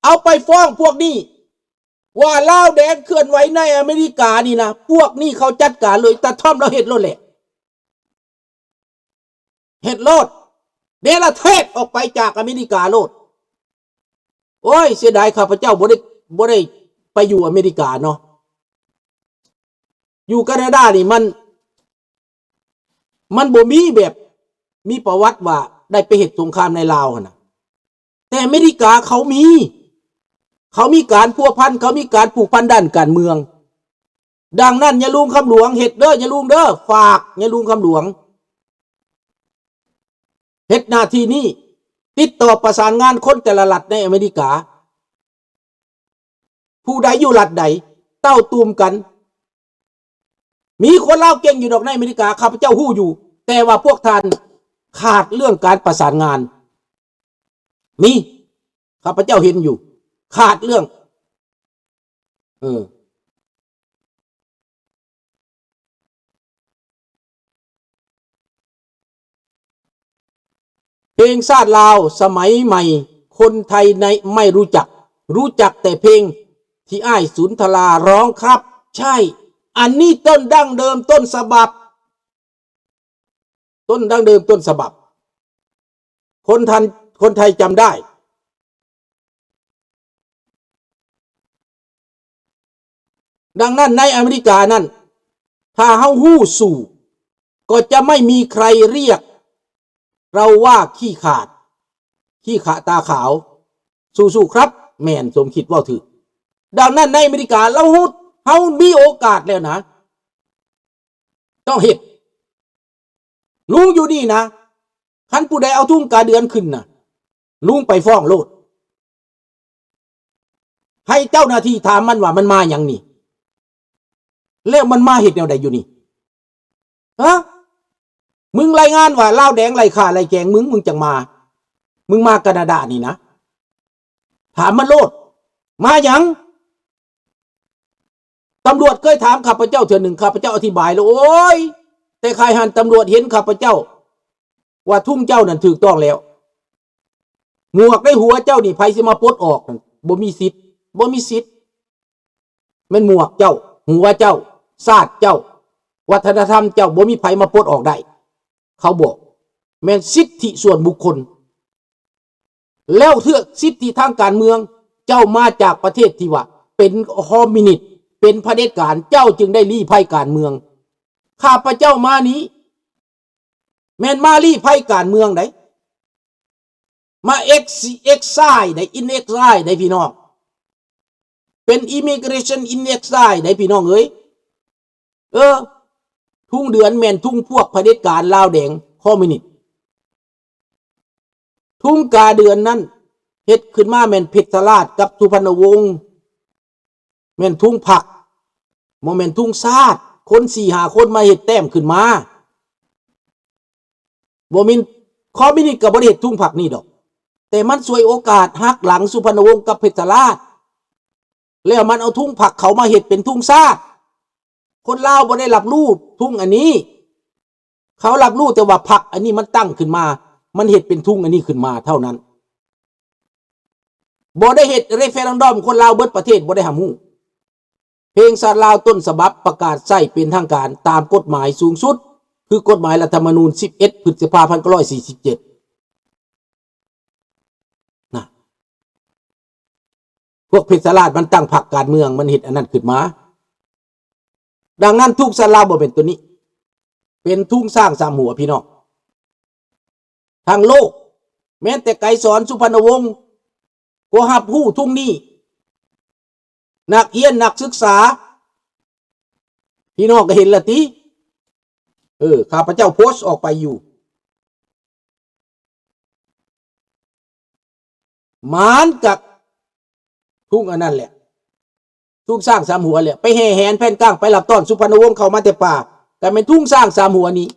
เอาไปฟ้องพวกนี้ว่าลาวแดงเคลื่อนไหวในอเมริกานี่นะพวกนี้เขาจัดการเลยแต่ท่อมเราเห็ดโลดแหละเห็ดโลดเดลเทศออกไปจากอเมริกาโลดโอ้ยเสียดายข้าพเจ้าบ่ได้ไปอยู่อเมริกาเนาะอยู่แคนาดานี่มันบ่มีแบบมีประวัติว่าได้ไปเฮ็ดสงครามในลาวนะแต่อเมริกาเขามีการพัวพันเขามีการผูกพันด้านการเมืองดังนั้นอย่าลุงคำหลวงเฮ็ดเด้ออย่าลุงเด้อฝากอย่าลุงคำหลวงเฮ็ดหน้าที่นี้ติดต่อประสานงานคนแต่ละรัฐในอเมริกาผู้ใดอยู่รัฐใดเต้าตูมกันมีคนเล่าเก่งอยู่ดอกในอเมริกาข้าพเจ้าฮู้อยู่แต่ว่าพวกท่านขาดเรื่องการประสานงานมีข้าพเจ้าเห็นอยู่ขาดเรื่องเพลงชาติลาวสมัยใหม่คนไทยในไม่รู้จักแต่เพลงที่อ้ายสุนทราร้องครับใช่อันนี้ต้นดั้งเดิมต้นฉบับคนไทยจำได้ดังนั้นในอเมริกานั้นถ้าเฮาฮู้สู่ก็จะไม่มีใครเรียกเราว่าขี้ขาดตาขาวสู้ๆครับแม่นสมคิดว่าถือดังนั้นในอเมริกาเฮามีโอกาสแล้วนะต้องเฮ็ดลุงอยู่นี่นะคันผู้ใดเอาทุ่งกาเดือนขึ้นนะลุงไปฟ้องโลดให้เจ้าหน้าที่ถามมันว่ามันมาอย่างนี้แล้วมันมาเฮ็ดแนวใดอยู่นี่ฮะมึงรายงานว่าลาวแดงไรข่าไรแกงมึงจังมามึงมาแคนาดานี่นะถามมันโลดมาอย่างตำรวจเคยถามข้าพเจ้าเถื่อหนึ่งข้าพเจ้าอธิบายแล้วโอ้ยแต่ใครหันตำรวจเห็นข้าพเจ้าว่าทุ่งเจ้านั่นถูกต้องแล้วหมวกในหัวเจ้านี่ไผสิมาปลดออกบ่มีสิทธิ์แม่นหมวกเจ้าหัวเจ้าศาสตร์เจ้าวัฒนธรรมเจ้าบ่มีไผมาปลดออกได้เขาบอกแม่นสิทธิส่วนบุคคลแล้วเทือกสิทธิทางการเมืองเจ้ามาจากประเทศที่ว่าเป็นคอมมิวนิสต์เป็นเผด็จการเจ้าจึงได้ลี้ภัยการเมืองข้าพเจ้ามานี้แม่นมาลี้ภัยการเมืองได้มาเอ็กไซได้อินเอ็กไซได้พี่น้องเป็นอิมิเกรชันอินเอ็กไซได้พี่น้องเอ้ยทุ่งเดือนแม่นทุ่งพวกเผด็จการลาวแดงคอมมิวนิสต์ทุ่งกาเดือนนั้นเฮ็ดขึ้นมาแม่นเพชรราชกับสุพรรณวงศ์แม่นทุ่งผักโมเมนต์ทุ่งซาดคน 4-5 คนมาเฮ็ดแต้มขึ้นมาบ่มีคอมมิวนิสต์ก็บ่ได้เฮ็ดทุ่งผักนี่ดอกแต่มันสวยโอกาสหักหลังสุพรรณวงศ์กับเพชรราชแล้วมันเอาทุ่งผักเขามาเฮ็ดเป็นทุ่งซาดคนลาวบ่ได้รับรู้ทุ่งอันนี้เขารับรู้แต่ว่าผักอันนี้มันตั้งขึ้นมามันเฮ็ดเป็นทุ่งอันนี้ขึ้นมาเท่านั้นบ่ได้เฮ็ดเรฟเฟอรันดอมคนลาวเบิดประเทศบ่ได้หำฮู้เพลงชาติลาวต้นฉบับประกาศใช้เป็นทางการตามกฎหมายสูงสุดคือกฎหมายรัฐธรรมนูญ11พฤษภาคม1947นะพวกเพชรราชมันตั้งพรรคการเมืองมันเฮ็ดอันนั้นขึ้นมาดังนั้นทุกชาติลาวบ่เป็นตัวนี้เป็นทุ่งสร้างสามหัวพี่น้องทางโลกแม้แต่ไกรสอนสุพรรณวงศ์ก็รับรู้ทุ่งนี้นักเรียนนักศึกษาพี่น้องก็เห็นละติข้าพเจ้าโพสต์ออกไปอยู่มานกับทุ่งอันนั้นแหละทุ่งสร้างสามหัวแหละไปแห่แหนแผ่นกลางไปหลับต้อนสุพรรณวงศ์เข้ามาแต่ป่าแต่เป็นทุ่งสร้างสามหัวนี้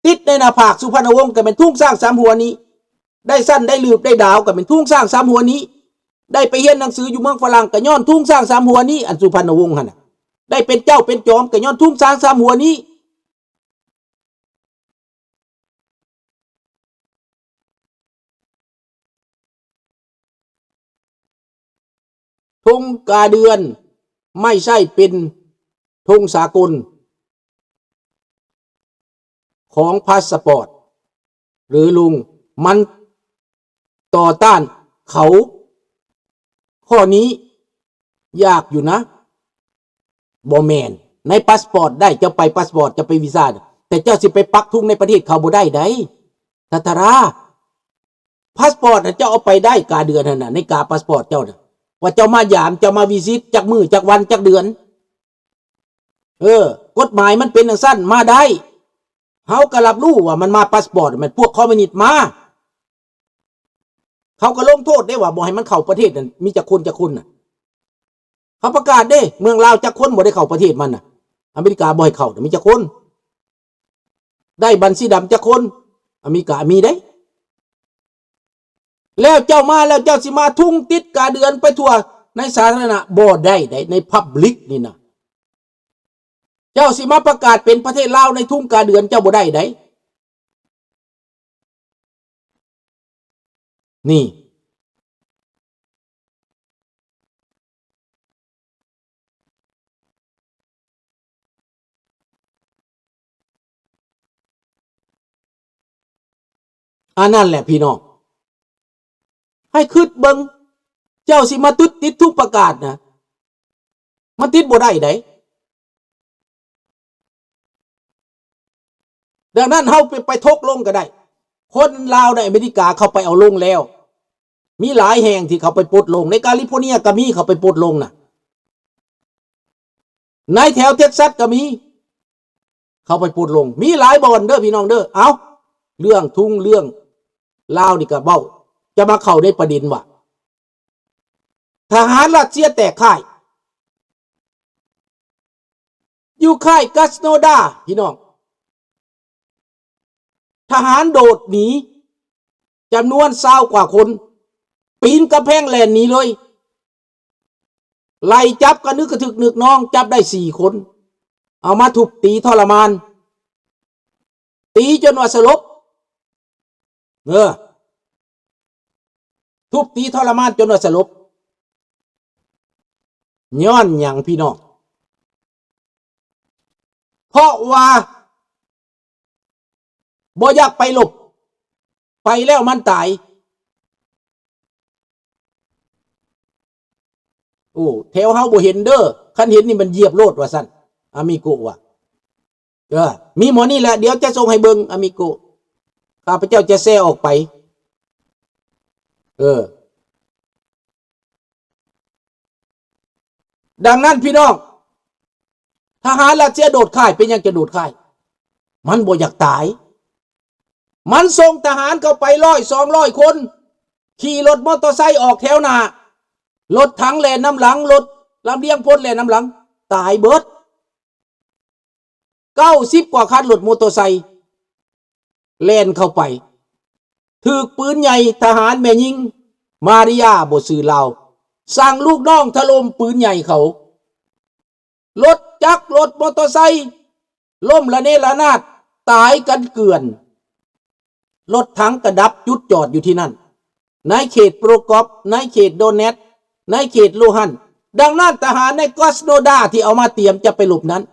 ติดในหน้าผากสุพรรณวงศ์ก็เป็นทุ่งสร้างสามหัวนี้ได้สั้นได้ลืบได้ดาวก็เป็นทุ่งสร้างสามหัวนี้ได้ไปเรียนหนังสืออยู่เมืองฝรั่งก็ย้อนทุ่งสร้างสามหัวนี้อันสุพรรณวงศ์หั่นน่ะได้เป็นเจ้าเป็นจอมก็ย้อนทุ่งสร้างสามหัวนี้ ธงกาเดือนไม่ใช่เป็นธงสากลของพาสปอร์ตหรือลุงมันต่อต้านเขาข้อนี้ยากอยู่นะบ่แมนในพาสปอร์ตได้เจ้าไปพาสปอร์ตจะไปวีซ่าแต่เจ้าสิไปปักทุ่งในประเทศเขาบ่ได้ไดทัตราพาสปอร์ตเจ้าเอาไปได้กาเดือนน่ะในกาพาสปอร์ตเจ้าน่ะว่าเจ้ามาหยามเจ้ามาวิซิตจักมือจักวันจักเดือนกฎหมายมันเป็นจังซั่นมาได้เฮาก็รับรู้ว่ามันมาพาสปอร์ตมันพวกคอมมิวนิสต์มาเขาก็ลงโทษได้ว่าบ่ให้มันเข้าประเทศนั่นมีจักคนน่ะเขาประกาศเด้เมืองลาวจักคนบ่ได้เข้าประเทศมันน่ะอเมริกาบ่ให้เข้ามีจักคนได้บัญชีดำจักคนอเมริกามีได้แล้วเจ้ามาแล้วเจ้าสิมาทุ่งติดกาเดือนไปทั่วในสาธารณะบ่ได้ในพับลิกนี่นะเจ้าสิมาประกาศเป็นประเทศลาวในทุ่งกาเดือนเจ้าบ่ได้นี่อันนั้นแหละพี่น้องให้คิดเบิ่งเจ้าสิมาติดทุกประกาศนะมันติดบ่ได้ดังนั้นเฮาไปทกลงก็ได้คนลาวในอเมริกาเขาไปเอาลงแล้วมีหลายแห่งที่เขาไปปลดลงในแคลิฟอร์เนียก็มีเขาไปปลดลงน่ะในแถวเท็กซัสก็มีเขาไปปลดลงมีหลายบ่อนเด้อพี่น้องเด้อเอาเรื่องทุ่งเรื่องลาวนี่ก็เบ้าจะมาเข้าในประเด็นว่าทหารรัสเซียแตกค่ายอยู่ค่ายกัสโนดาพี่น้องทหารโดดหนีจำนวน20 กว่าคนปีนกระแพงแล่นหนีเลยไล่จับกันนึกกระถึกนึกน้องจับได้4 คนเอามาทุบตีทรมานตีจนว่าสลบทุบตีทรมานจนว่าสลบย้อนหยังพี่น้องเพราะว่าบ่อยากไปหลบไปแล้วมันตายโอ้แถวเฮาบ่เห็นเด้อคันเห็นนี่มันเหยียบโลดว่าซั่นอามิโกะว่ะมีหมอนี่แหละเดี๋ยวจะส่งให้เบิ่งอามิโกะข้าพเจ้าจะแซ่ออกไปดังนั้นพี่น้องทหารรัสเซียโดดค่ายเป็นยังจะโดดค่ายมันบ่อยากตายมันส่งทหารเข้าไป100-200 คนขี่รถมอเตอร์ไซค์ออกแถวหน้ารถถังแล่นน้ำหลังรถลำเลียงพลแล่นน้ำหลังตายเบิด90 กว่าคันรถมอเตอร์ไซค์แล่นเข้าไปถูกปืนใหญ่ทหารแม่ยิงมาริยาบ่ซื่อลาวสั่งลูกน้องถล่มปืนใหญ่เขารถจักรรถมอเตอร์ไซค์ล่มละเนระนาดตายกันเกลื่อนรถถังกระดับจุดจอดอยู่ที่นั่นในเขตโปรกอฟในเขตโดเนตในเขตลูฮันดังนั้นทหารในกอสโนดาที่เอามาเตรียมจะไปหลบนั้น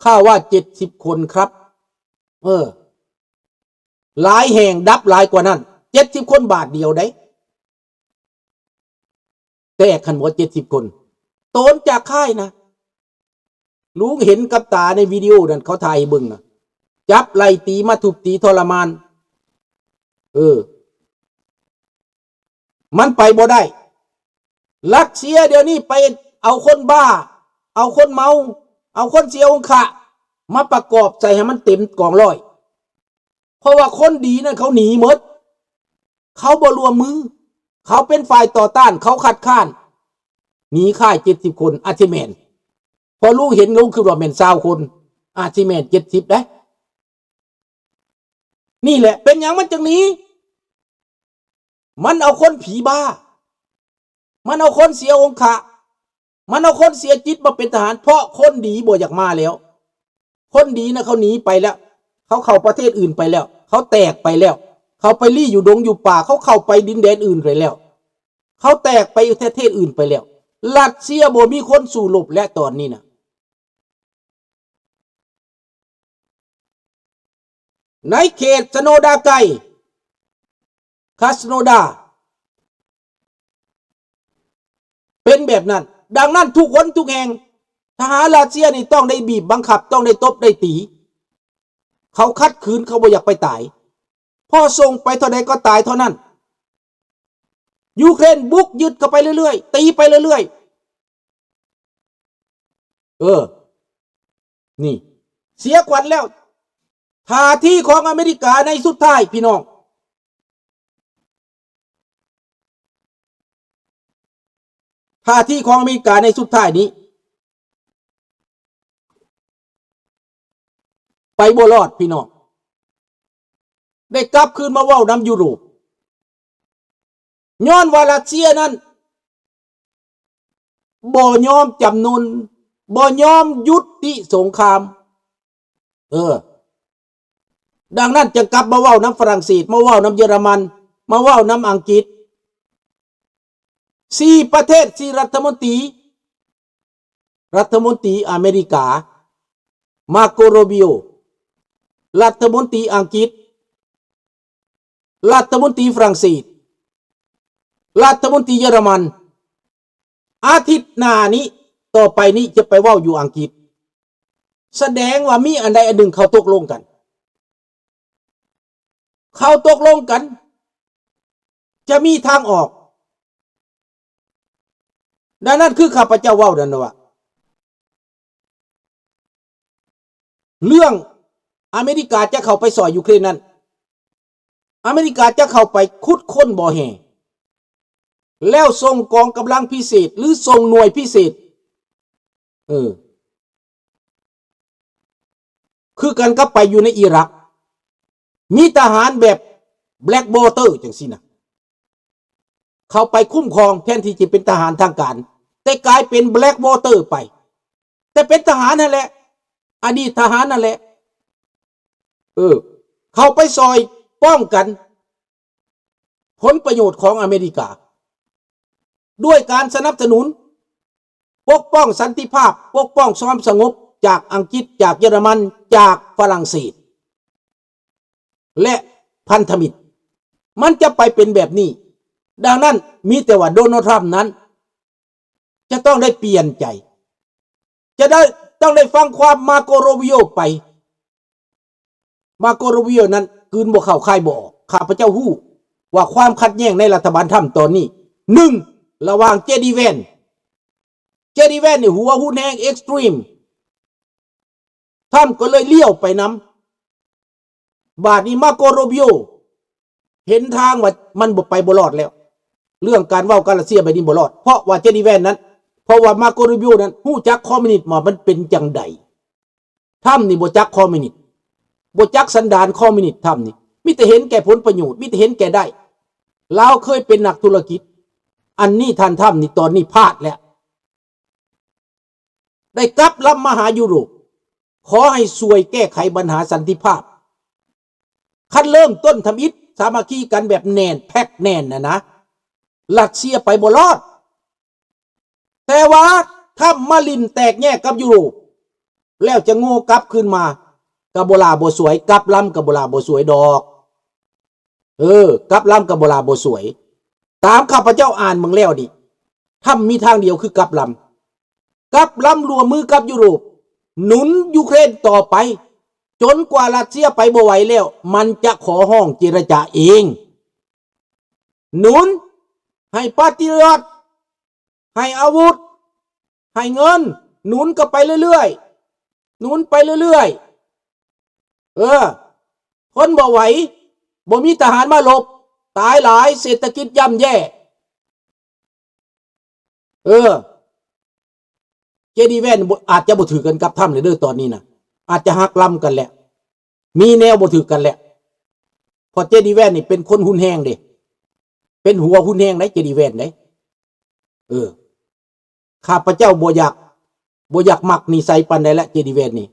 ข้าว่า70 คนครับหลายแห่งดับหลายกว่านั้น70 คนบาทเดียวได้แต่ขันว่า70 คนโตนจากค่ายนะลุงเห็นกับตาในวิดีโอนั่นเขาถ่ายให้เบิ่งนะจับไล่ตีมาทุบตีทรมานมันไปบ่ได้รัสเซียเดี๋ยวนี้ไปเอาคนบ้าเอาคนเมาเอาคนเสียองค์มาประกอบใส่ให้มันเต็มกองร้อยเพราะว่าคนดีนั่นเขาหนีหมดเขาบ่รวมมือเขาเป็นฝ่ายต่อต้านเขาคัดค้านหนีค่าย70 คนอาร์ติแมนพอลูกเห็นลุงคือว่าแม่น20 คนอาร์ติแมน70ได้นี่แหละเป็นอย่างมันจังนี้มันเอาคนผีบ้ามันเอาคนเสียองค์มันเอาคนเสียจิตมาเป็นทหารเพราะคนดีบ่อยากมาแล้วคนดีนะเขาหนีไปแล้วเขาเข้าประเทศอื่นไปแล้วเขาแตกไปแล้วเขาไปลี้อยู่ดงอยู่ป่าเขาเข้าไปดินแดนอื่นไปแล้ว เขาแตกไปประเทศอื่นไปแล้วรัสเซียบ่มีคนสู่รบและตอนนี้นะในเขตสโนดาไกคาสโนดาเป็นแบบนั้นดังนั้นทุกคนทุกแห่งทหารรัสเซียนี่ต้องได้บีบบังคับต้องได้ตบได้ตีเขาคัดขืนเขาบ่อยากไปตายพอส่งไปเท่าใดก็ตายเท่านั้นยูเครนบุกยึดเข้าไปเรื่อยๆตีไปเรื่อยๆนี่เสียขวัญแล้วท่าทีของอเมริกาในสุดท้ายพี่น้องท่าทีของอเมริกาในสุดท้ายนี้ไปบ่รอดพี่น้องได้กลับคืนมาเว้านำยุโรปย้อนว่ารัสเซียนั้นบ่ยอมจำนนบ่ยอมยุติสงครามดังนั้นจะกลับมาเว้าน้ำฝรั่งเศสมาเว้าน้ำเยอรมันมาเว้าน้ำอังกฤษ4ประเทศ4รัฐมนตรีอเมริกามาโกโรบิโอรัฐมนตรีอังกฤษรัฐมนตรีฝรั่งเศสรัฐมนตรีเยอรมันอาทิตย์หน้านี้ต่อไปนี้จะไปเว้าอยู่อังกฤษแสดงว่ามีอันใดอันหนึ่งเขาตกลงกันจะมีทางออกดังนั้นคือข้าพเจ้าเว้านั่นว่าเรื่องอเมริกาจะเข้าไปซอยยูเครนนั้นอเมริกาจะเข้าไปขุดค้นบ่อแห่แล้วส่งกองกำลังพิเศษหรือส่งหน่วยพิเศษคือกันก็ไปอยู่ในอิรักมีทหารแบบแบล็กบอเตอร์จังสินะเขาไปคุ้มครองแทนที่จะเป็นทหารทางการแต่กลายเป็นแบล็กบอเตอร์ไปแต่เป็นทหารนั่นแหละอดีตทหารนั่นแหละเขาไปซอยป้องกันผลประโยชน์ของอเมริกาด้วยการสนับสนุนปกป้องสันติภาพปกป้องความสงบจากอังกฤษจากเยอรมันจากฝรั่งเศสและพันธมิตรมันจะไปเป็นแบบนี้ดังนั้นมีแต่ว่าโดนัลด์ทรัมป์นั้นจะต้องได้เปลี่ยนใจต้องได้ฟังความมาโกโรบิโอไปมาโกโรบิโอนั้นคืนบ่เข้าค่ายบ่ออกข้าพเจ้าฮู้ว่าความขัดแย้งในรัฐบาลทรัมป์ตอนนี้1ระหว่างเจดีแวนนี่หัวหุ้นแห้งเอ็กซ์ตรีมทรัมป์ก็เลยเลี้ยวไปนำบาดนี้มาโกโรบิโอเห็นทางว่ามันบ่ไปบ่รอดแล้วเรื่องการเว้ากันรัสเซียไปนี่บ่รอดเพราะว่าเจดีแวนนั้นเพราะว่ามาโกโรบิโอนั้นฮู้จักคอมมิวนิสต์มามันเป็นจังไดทรัมป์นี่บ่จักคอมมิวนิสต์บ่จักสันดานคอมมิวนิสต์ทรัมป์นี่มีแต่เห็นแก่ผลประโยชน์มีแต่เห็นแก่ได้ลาวเคยเป็นนักธุรกิจอันนี้ท่านทำนี่ตอนนี้พลาดแล้วได้กลับลำมาหายุโรปขอให้ช่วยแก้ไขปัญหาสันติภาพคันเริ่มต้นทำอิฐสามัคคีกันแบบแน่นแพ็กแน่นนะรัสเซียไปบ่รอดแต่ว่าถ้ามาลินแตกแยกกับยุโรปแล้วจะโง่กลับขึ้นมากับโบลาบ่สวยกลับลำกับโบลาบ่สวยดอกกลับลำกับโบลาบ่สวยตามข้าพเจ้าอ่านมึงแล้วดิถ้ามีทางเดียวคือกลับลำรวมมือกับยุโรปหนุนยูเครนต่อไปจนกว่ารัสเซียไปบ่ไหวแล้วมันจะขอห้องเจรจาเองหนุนให้ปฏิวัติให้อาวุธให้เงินหนุนก็ไปเรื่อยๆหนุนไปเรื่อยๆคนบ่ไหวบ่มีทหารมาหลบตายหลายเศรษฐกิจย่ำแย่เจดีแวนอาจจะบ่ถือกันกับถ้ำเลยเด้อตอนนี้นะอาจจะหักล้ำกันแหละมีแนวบ่ถือกันแหละพอเจดีแวนนี่เป็นคนหุ่นแห้งเด้เป็นหัวหุ่นแห้งได้เจดีแวนได้ข้าพเจ้าบ่อยากมักนิสัยปานใดละเจดีแวนนี่